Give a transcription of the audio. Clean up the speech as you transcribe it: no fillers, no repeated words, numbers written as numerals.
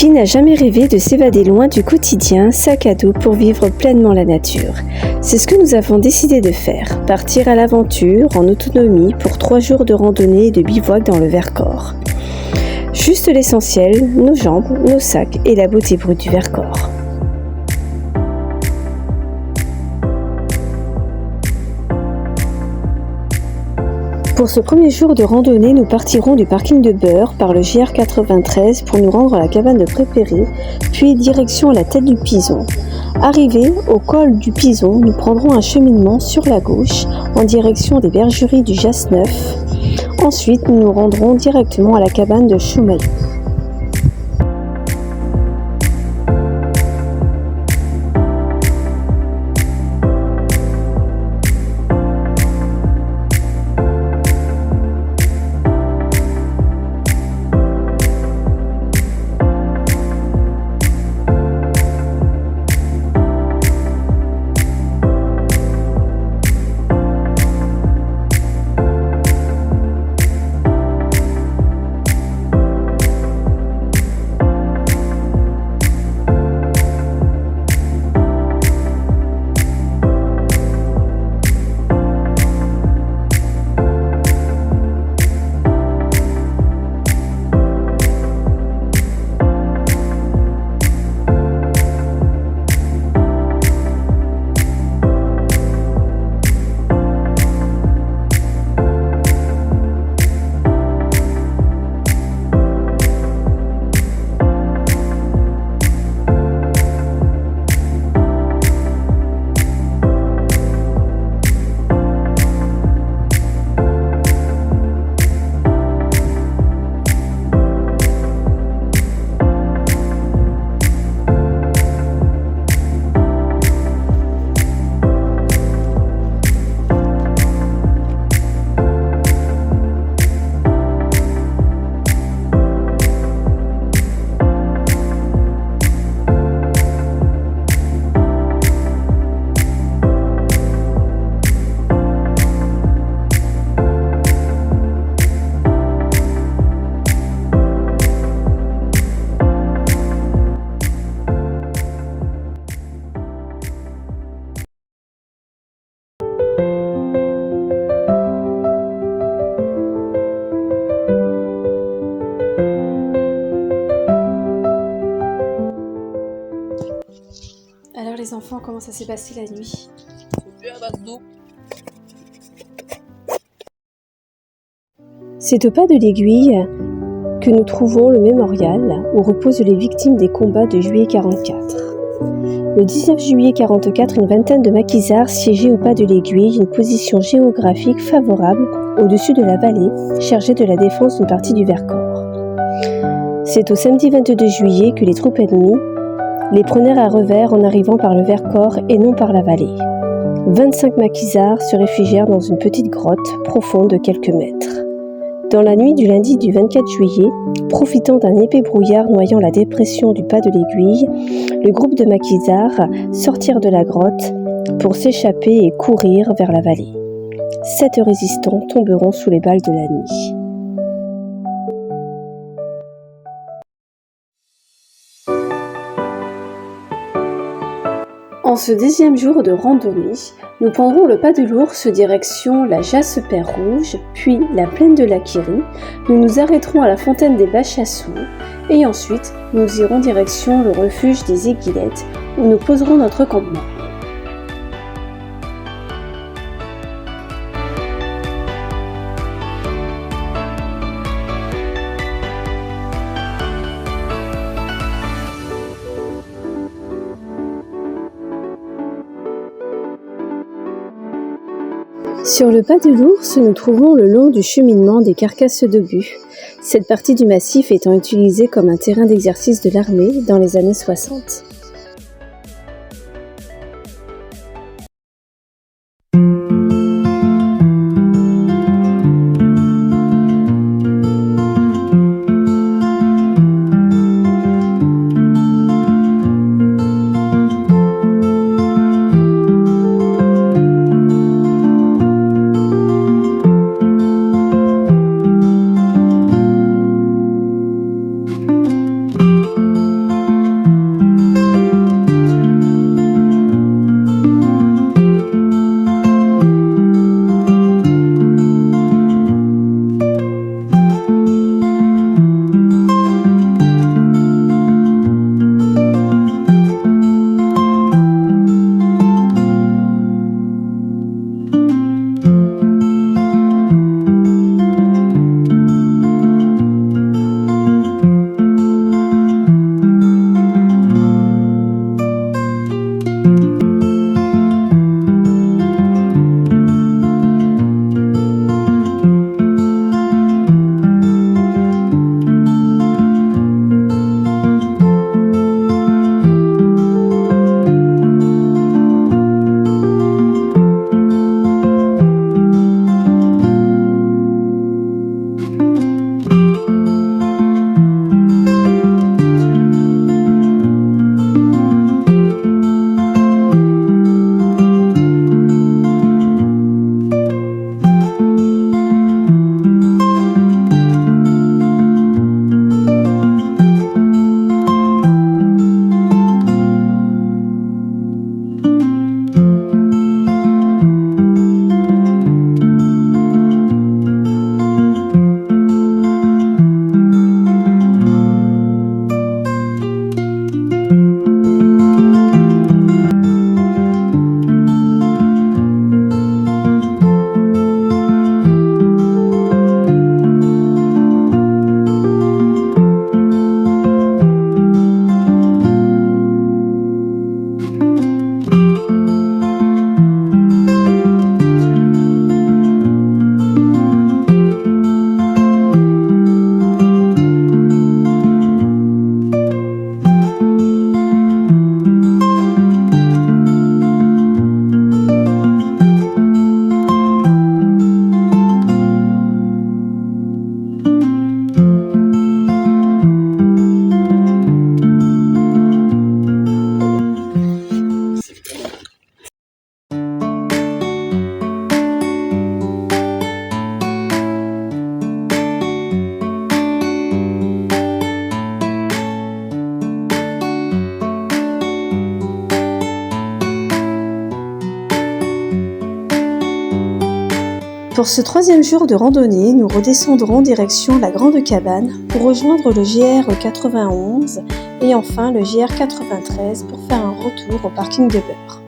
Qui n'a jamais rêvé de s'évader loin du quotidien, sac à dos pour vivre pleinement la nature? C'est ce que nous avons décidé de faire, partir à l'aventure en autonomie pour 3 jours de randonnée et de bivouac dans le Vercors. Juste l'essentiel, nos jambes, nos sacs et la beauté brute du Vercors. Pour ce premier jour de randonnée, nous partirons du parking de Beure par le JR 93 pour nous rendre à la cabane de Prépéré, puis direction la tête du Pison. Arrivés au col du Pison, nous prendrons un cheminement sur la gauche en direction des bergeries du Jas-Neuf. Ensuite, nous nous rendrons directement à la cabane de Chaumailly. Alors les enfants, comment ça s'est passé la nuit? C'est au pas de l'Aiguille que nous trouvons le mémorial où reposent les victimes des combats de juillet 44. Le 19 juillet 44, une vingtaine de maquisards siégeaient au pas de l'Aiguille, une position géographique favorable au-dessus de la vallée, chargée de la défense d'une partie du Vercors. C'est au samedi 22 juillet que les troupes ennemies les prenèrent à revers en arrivant par le Vercors et non par la vallée. 25 maquisards se réfugièrent dans une petite grotte profonde de quelques mètres. Dans la nuit du lundi du 24 juillet, profitant d'un épais brouillard noyant la dépression du pas de l'Aiguille, le groupe de maquisards sortirent de la grotte pour s'échapper et courir vers la vallée. 7 résistants tomberont sous les balles de la nuit. En ce 10e jour de randonnée, nous prendrons le pas de l'Ours direction la Jasse-Père-Rouge, puis la plaine de l'Aquiri. Nous nous arrêterons à la fontaine des Bas-Chassous et ensuite nous irons direction le refuge des Aiguillettes où nous poserons notre campement. Sur le pas de l'Ours, nous trouvons le long du cheminement des carcasses d'obus, cette partie du massif étant utilisée comme un terrain d'exercice de l'armée dans les années 60. Pour ce troisième jour de randonnée, nous redescendrons direction la Grande Cabane pour rejoindre le GR 91 et enfin le GR 93 pour faire un retour au parking de Beure.